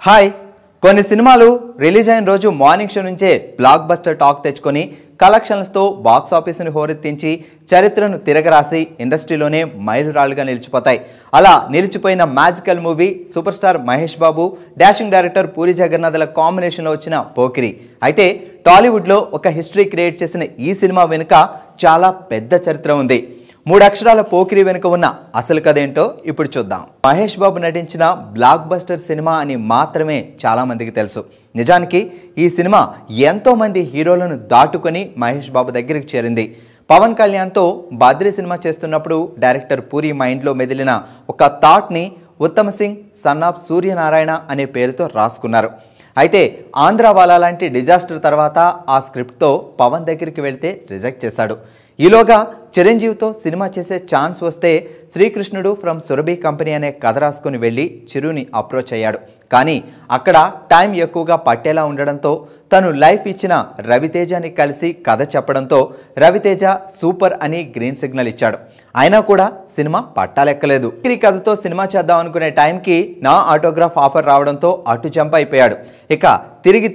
Hi కొన్ని సినిమాలు release అయిన రోజు మార్నింగ్ షో నుంచే బ్లాక్ బస్టర్ టాక్ తెచ్చుకొని కలెక్షన్స్తో బాక్స్ ఆఫీస్ని హోరెత్తించి చరిత్రను తిరగరాసి ఇండస్ట్రీలోనే మైలురాళ్లుగా నిలిచిపోతాయి. అలా నిలిచిపోయిన magical movie super star Mahesh Babu dashing director Puri జగన్నాథ్ల కాంబినేషన్లో వచ్చిన పోకిరి. అయితే టాలీవుడ్లో ఒక హిస్టరీ క్రియేట్ చేసిన ఈ సినిమా వెనుక చాలా పెద్ద చరిత్ర ఉంది. 3 అక్షరాల పోకిరి వెనుక ఉన్న అసలు కథ ఏంటో ఇప్పుడు చూద్దాం. మహేష్ బాబు నటించిన బ్లాక్ బస్టర్ సినిమా అని మాత్రమే చాలా మందికి తెలుసు. నిజానికి ఈ సినిమా ఎంతో మంది హీరోలను దాటుకొని మహేష్ బాబు దగ్గరికి చేరింది. పవన్ కళ్యాణ్తో బద్రీ సినిమా చేస్తున్నప్పుడు డైరెక్టర్ పూరి మైండ్లో మెదిలిన ఒక థాట్ని ఉత్తమ్ సింగ్ సన్ ఆఫ్ సూర్యనారాయణ అనే పేరుతో రాసుకున్నారు. అయితే ఆంధ్రావాలా లాంటి డిజాస్టర్ తర్వాత ఆ స్క్రిప్ట్తో పవన్ దగ్గరికి వెళ్తే రిజెక్ట్ చేశాడు. ఈలోగా చిరంజీవితో సినిమా చేసే ఛాన్స్ వస్తే శ్రీకృష్ణుడు ఫ్రమ్ సురభి కంపెనీ అనే కథ రాసుకుని వెళ్ళి చిరుని అప్రోచ్ అయ్యాడు. కానీ అక్కడ టైం ఎక్కువగా పట్టేలా ఉండడంతో తను లైఫ్ ఇచ్చిన రవితేజని కలిసి కథ చెప్పడంతో రవితేజ సూపర్ అని గ్రీన్ సిగ్నల్ ఇచ్చాడు. అయినా కూడా సినిమా పట్టాలెక్కలేదు. ఈ కథతో సినిమా చేద్దాం అనుకునే టైంకి నా ఆటోగ్రాఫ్ ఆఫర్ రావడంతో అటు జంప్ అయిపోయాడు. ఇక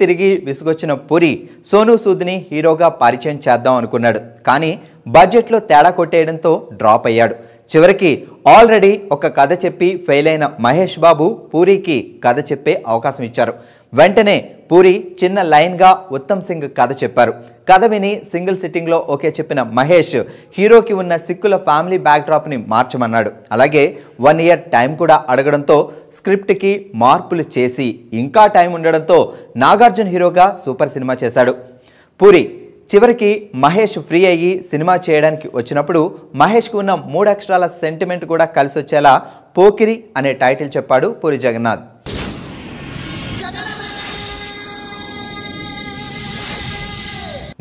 తిరిగి విసుగొచ్చిన పూరి సోనూ సూద్ని హీరోగా పరిచయం చేద్దాం అనుకున్నాడు. కానీ బడ్జెట్లో తేడా కొట్టేయడంతో డ్రాప్ అయ్యాడు. చివరికి ఆల్రెడీ ఒక కథ చెప్పి ఫెయిల్ అయిన మహేష్ బాబు పూరికి కథ చెప్పే అవకాశం ఇచ్చారు. వెంటనే పూరి చిన్న లైన్గా ఉత్తమ్ సింగ్ కథ చెప్పారు. కథ విని సింగిల్ సిట్టింగ్లో ఓకే చెప్పిన మహేష్ హీరోకి ఉన్న సిక్కుల ఫ్యామిలీ బ్యాక్డ్రాప్ని మార్చమన్నాడు. అలాగే 1 ఇయర్ టైం కూడా అడగడంతో స్క్రిప్ట్కి మార్పులు చేసి ఇంకా టైం ఉండడంతో నాగార్జున హీరోగా సూపర్ సినిమా చేశాడు. పూరి చివరికి మహేష్ ఫ్రీ అయ్యి సినిమా చేయడానికి వచ్చినప్పుడు మహేష్కు ఉన్న 3 అక్షరాల సెంటిమెంట్ కూడా కలిసి వచ్చేలా పోకిరి అనే టైటిల్ చెప్పాడు పూరి జగన్నాథ్.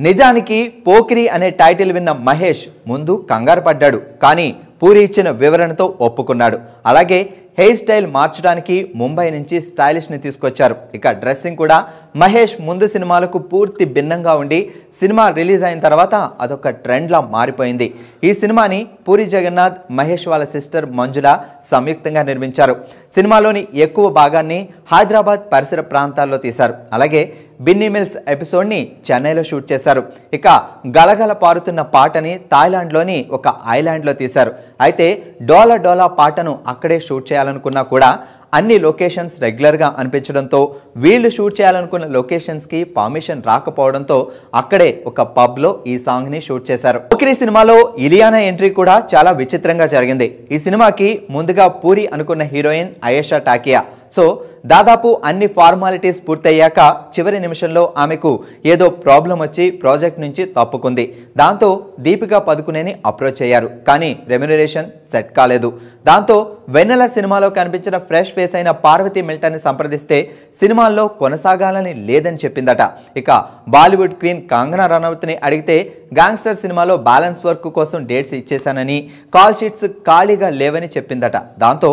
నిజానికి పోకిరి అనే టైటిల్ విన్న మహేష్ ముందు కంగారు పడ్డాడు. కానీ పూరి ఇచ్చిన వివరణతో ఒప్పుకున్నాడు. అలాగే హెయిర్ స్టైల్ మార్చడానికి ముంబై నుంచి స్టైలిష్ని తీసుకొచ్చారు. ఇక డ్రెస్సింగ్ కూడా మహేష్ ముందు సినిమాలకు పూర్తి భిన్నంగా ఉండి సినిమా రిలీజ్ అయిన తర్వాత అదొక ట్రెండ్లా మారిపోయింది. ఈ సినిమాని పూరి జగన్నాథ్ మహేష్ వాళ్ళ సిస్టర్ మంజుల సంయుక్తంగా నిర్మించారు. సినిమాలోని ఎక్కువ భాగాన్ని హైదరాబాద్ పరిసర ప్రాంతాల్లో తీశారు. అలాగే బిన్నీ మిల్స్ ఎపిసోడ్ని చెన్నైలో షూట్ చేశారు. ఇక గలగల పారుతున్న పాటని థాయిలాండ్లోని ఒక ఐలాండ్లో తీశారు. అయితే డోలా డోలా పాటను అక్కడే షూట్ చేయాలనుకున్నా కూడా అన్ని లొకేషన్స్ రెగ్యులర్గా అనిపించడంతో వీళ్ళు షూట్ చేయాలనుకున్న లొకేషన్స్కి పర్మిషన్ రాకపోవడంతో అక్కడే ఒక పబ్లో ఈ సాంగ్ని షూట్ చేశారు. పోకిరి సినిమాలో ఇలియానా ఎంట్రీ కూడా చాలా విచిత్రంగా జరిగింది. ఈ సినిమాకి ముందుగా పూరి అనుకున్న హీరోయిన్ అయేషా టాకియా. సో దాదాపు అన్ని ఫార్మాలిటీస్ పూర్తయ్యాక చివరి నిమిషంలో ఆమెకు ఏదో ప్రాబ్లం వచ్చి ప్రాజెక్ట్ నుంచి తప్పుకుంది. దాంతో దీపికా పదుకునేని అప్రోచ్ అయ్యారు. కానీ రెమ్యునరేషన్ సెట్ కాలేదు. దాంతో వెన్నెల సినిమాలో కనిపించిన ఫ్రెష్ ఫేస్ అయిన పార్వతి మిల్టన్ని సంప్రదిస్తే సినిమాల్లో కొనసాగాలని లేదని చెప్పిందట. ఇక బాలీవుడ్ క్వీన్ కంగనా రనౌత్ని అడిగితే గ్యాంగ్స్టర్ సినిమాలో బ్యాలెన్స్ వర్క్ కోసం డేట్స్ ఇచ్చేశానని, కాల్ షీట్స్ ఖాళీగా లేవని చెప్పిందట. దాంతో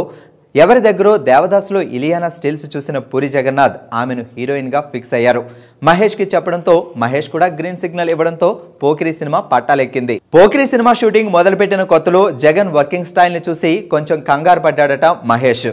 ఎవరి దగ్గర దేవదాసులో ఇలియానా స్టిల్స్ చూసిన పూరి జగన్నాథ్ ఆమెను హీరోయిన్గా ఫిక్స్ అయ్యారు. మహేష్కి చెప్పడంతో మహేష్ కూడా గ్రీన్ సిగ్నల్ ఇవ్వడంతో పోకిరి సినిమా పట్టాలెక్కింది. పోకిరి సినిమా షూటింగ్ మొదలుపెట్టిన కొత్తలో జగన్ వర్కింగ్ స్టైల్ని చూసి కొంచెం కంగారు పడ్డాడట మహేష్.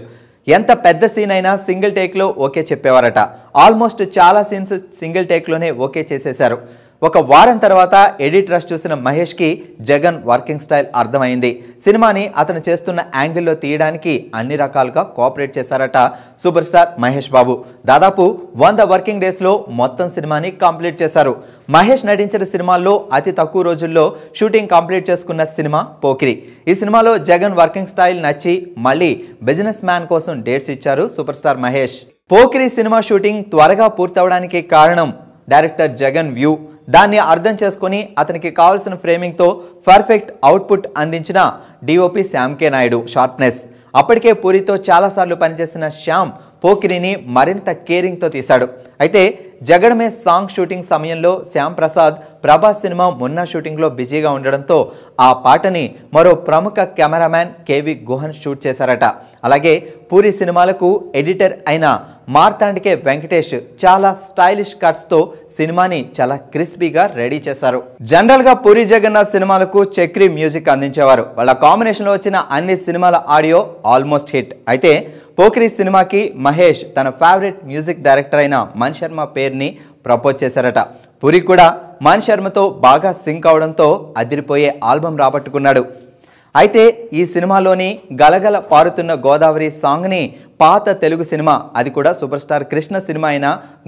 ఎంత పెద్ద సీన్ అయినా సింగిల్ టేక్లో ఓకే చెప్పేవారట. ఆల్మోస్ట్ చాలా సీన్స్ సింగిల్ టేక్లోనే ఓకే చేసేశారు. ఒక వారం తర్వాత ఎడిట్ రష్ చూసిన మహేష్కి జగన్ వర్కింగ్ స్టైల్ అర్థమైంది. సినిమాని అతను చేస్తున్న యాంగిల్లో తీయడానికి అన్ని రకాలుగా కోఆపరేట్ చేశారట సూపర్ స్టార్ మహేష్ బాబు. దాదాపు 100 వర్కింగ్ డేస్లో మొత్తం సినిమాని కంప్లీట్ చేశారు. మహేష్ నటించిన సినిమాల్లో అతి తక్కువ రోజుల్లో షూటింగ్ కంప్లీట్ చేసుకున్న సినిమా పోకిరి. ఈ సినిమాలో జగన్ వర్కింగ్ స్టైల్ నచ్చి మళ్ళీ బిజినెస్ మ్యాన్ కోసం డేట్స్ ఇచ్చారు super star Mahesh. Pokiri cinema shooting త్వరగా పూర్తవడానికి కారణం డైరెక్టర్ జగన్ వ్యూ. దాన్ని అర్థం చేసుకుని అతనికి కావాల్సిన ఫ్రేమింగ్తో పర్ఫెక్ట్ అవుట్పుట్ అందించిన డిఓపి శ్యామ్ కే నాయుడు షార్ప్నెస్. అప్పటికే పూరితో చాలాసార్లు పనిచేసిన శ్యామ్ పోకిరిని మరింత కేరింగ్తో తీశాడు. అయితే జగడమే సాంగ్ షూటింగ్ సమయంలో శ్యామ్ ప్రసాద్ ప్రభాస్ సినిమా మొన్న షూటింగ్లో బిజీగా ఉండడంతో ఆ పాటని మరో ప్రముఖ కెమెరామ్యాన్ కేవి గుహన్ షూట్ చేశారట. అలాగే పూరి సినిమాలకు ఎడిటర్ అయిన మార్తాండికే వెంకటేష్ చాలా స్టైలిష్ కట్స్ తో సినిమాని చాలా క్రిస్పీగా రెడీ చేశారు. జనరల్ గా పూరి జగన్నాథ్ సినిమాలకు చక్రి మ్యూజిక్ అందించేవారు. వాళ్ళ కాంబినేషన్ లో వచ్చిన అన్ని సినిమాల ఆడియో ఆల్మోస్ట్ హిట్. అయితే పోకిరి సినిమాకి మహేష్ తన ఫేవరెట్ మ్యూజిక్ డైరెక్టర్ అయిన మణి శర్మ పేరుని ప్రపోజ్ చేశారట. పూరి కూడా మణి శర్మతో బాగా సింక్ అవడంతో అదిరిపోయే ఆల్బమ్ రాబట్టుకున్నాడు. అయితే ఈ సినిమాలోని గలగల పారుతున్న గోదావరి సాంగ్ని పాత తెలుగు సినిమా, అది కూడా సూపర్ స్టార్ కృష్ణ సినిమా అయిన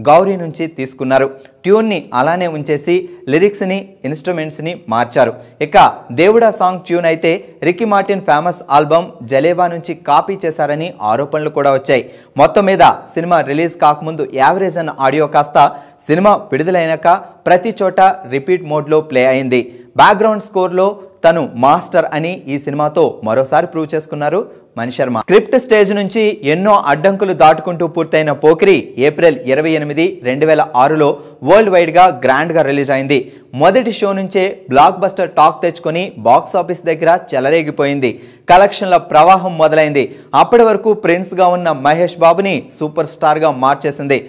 గౌరీ నుంచి తీసుకున్నారు. ట్యూన్ని అలానే ఉంచేసి లిరిక్స్ని ఇన్స్ట్రుమెంట్స్ని మార్చారు. ఇక దేవుడా సాంగ్ ట్యూన్ అయితే రికీ మార్టిన్ ఫేమస్ ఆల్బమ్ జలేబా నుంచి కాపీ చేశారని ఆరోపణలు కూడా వచ్చాయి. మొత్తం మీద సినిమా రిలీజ్ కాకముందు యావరేజ్ అన్న ఆడియో కాస్త సినిమా విడుదలైనాక ప్రతి చోట రిపీట్ మోడ్లో ప్లే అయింది. బ్యాక్గ్రౌండ్ స్కోర్లో తను మాస్టర్ అని ఈ సినిమాతో మరోసారి ప్రూవ్ చేసుకున్నారు మణి శర్మ. స్క్రిప్ట్ స్టేజ్ నుంచి ఎన్నో అడ్డంకులు దాటుకుంటూ పూర్తయిన పోకిరి ఏప్రిల్ 28, 2006లో వరల్డ్ వైడ్ గా గ్రాండ్ గా రిలీజ్ అయింది. మొదటి షో నుంచే బ్లాక్ బస్టర్ టాక్ తెచ్చుకొని బాక్స్ ఆఫీస్ దగ్గర చెలరేగిపోయింది. కలెక్షన్ల ప్రవాహం మొదలైంది. అప్పటి వరకు ప్రిన్స్ గా ఉన్న మహేష్ బాబుని సూపర్ స్టార్ గా మార్చేసింది.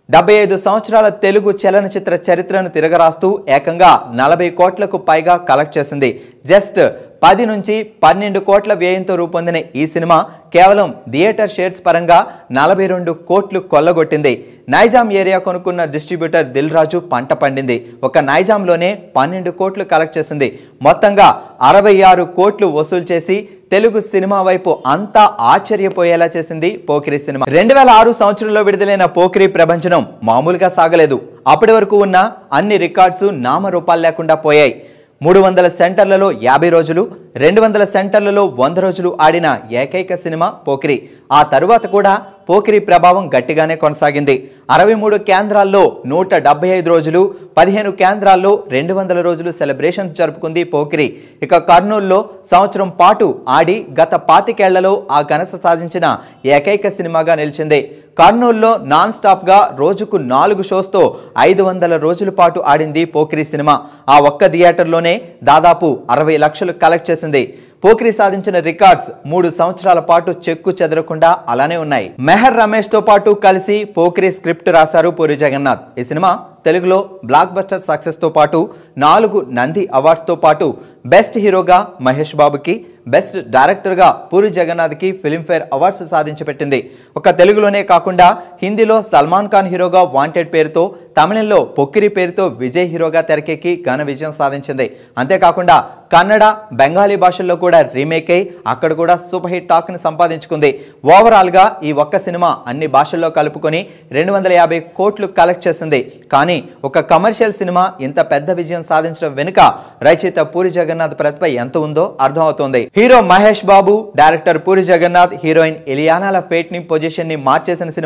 75 సంవత్సరాల తెలుగు చలనచిత్ర చరిత్రను తిరగరాస్తూ ఏకంగా 40 కోట్లకు పైగా కలెక్ట్ చేసింది. జస్ట్ 10 నుంచి 12 కోట్ల వ్యయంతో రూపొందిన ఈ సినిమా కేవలం థియేటర్ షేర్స్ పరంగా 42 కోట్లు కొల్లగొట్టింది. నైజాం ఏరియా కొనుక్కున్న డిస్ట్రిబ్యూటర్ దిల్ రాజు పంట పండింది. ఒక నైజాంలోనే 12 కోట్లు కలెక్ట్ చేసింది. మొత్తంగా 66 కోట్లు వసూలు చేసి తెలుగు సినిమా వైపు అంతా ఆశ్చర్యపోయేలా చేసింది పోకిరి సినిమా. 2006 సంవత్సరంలో విడుదలైన పోకిరి ప్రభంజనం మామూలుగా సాగలేదు. అప్పటి వరకు ఉన్న అన్ని రికార్డ్స్ నామరూపాలు లేకుండా పోయాయి. 300 సెంటర్లలో 50 రోజులు, 200 సెంటర్లలో 100 రోజులు ఆడిన ఏకైక సినిమా పోకిరి. ఆ తరువాత కూడా పోకిరి ప్రభావం గట్టిగానే కొనసాగింది. 63 కేంద్రాల్లో 175 రోజులు, 15 కేంద్రాల్లో 200 రోజులు సెలబ్రేషన్స్ జరుపుకుంది పోకిరి. ఇక కర్నూలులో సంవత్సరం పాటు ఆడి గత 25 ఏళ్లలో ఆ ఘనత సాధించిన ఏకైక సినిమాగా నిలిచింది. కర్నూలులో నాన్ స్టాప్ గా రోజుకు 4 షోస్తో 500 రోజుల పాటు ఆడింది పోకిరి సినిమా. ఆ ఒక్క థియేటర్లోనే దాదాపు 60 లక్షలు కలెక్ట్ చేసింది. పోకిరి సాధించిన రికార్డ్స్ 3 సంవత్సరాల పాటు చెక్కు చెదరకుండా అలానే ఉన్నాయి. మెహర్ రమేష్ తో పాటు కలిసి పోకిరి స్క్రిప్ట్ రాశారు పూరి జగన్నాథ్. ఈ సినిమా తెలుగులో బ్లాక్ బస్టర్ సక్సెస్ తో పాటు 4 నంది అవార్డ్స్ తో పాటు బెస్ట్ హీరోగా మహేష్ బాబుకి, బెస్ట్ డైరెక్టర్గా పూరి జగన్నాథ్కి ఫిల్మ్ఫేర్ అవార్డ్స్ సాధించి పెట్టింది. ఒక తెలుగులోనే కాకుండా హిందీలో సల్మాన్ ఖాన్ హీరోగా వాంటెడ్ పేరుతో, తమిళంలో పొక్కిరి పేరుతో విజయ్ హీరోగా తెరకెక్కి ఘన విజయం సాధించింది. అంతేకాకుండా కన్నడ, బెంగాలీ భాషల్లో కూడా రీమేక్ అయి అక్కడ కూడా సూపర్ హిట్ టాక్ ని సంపాదించుకుంది. ఓవరాల్ గా ఈ ఒక్క సినిమా అన్ని భాషల్లో కలుపుకొని 250 కోట్లు కలెక్ట్ చేసింది. కానీ ఒక కమర్షియల్ సినిమా ఇంత పెద్ద విజయం సాధించడం వెనుక రచయిత పూరి జగన్నాథ్ ప్రతిభ ఎంత ఉందో అర్థమవుతోంది. Hero Mahesh Babu, director Puri Jagannath, heroine ఇలియానాల ఫేట్ ని పొజిషన్ ని మార్చేసిన సినిమా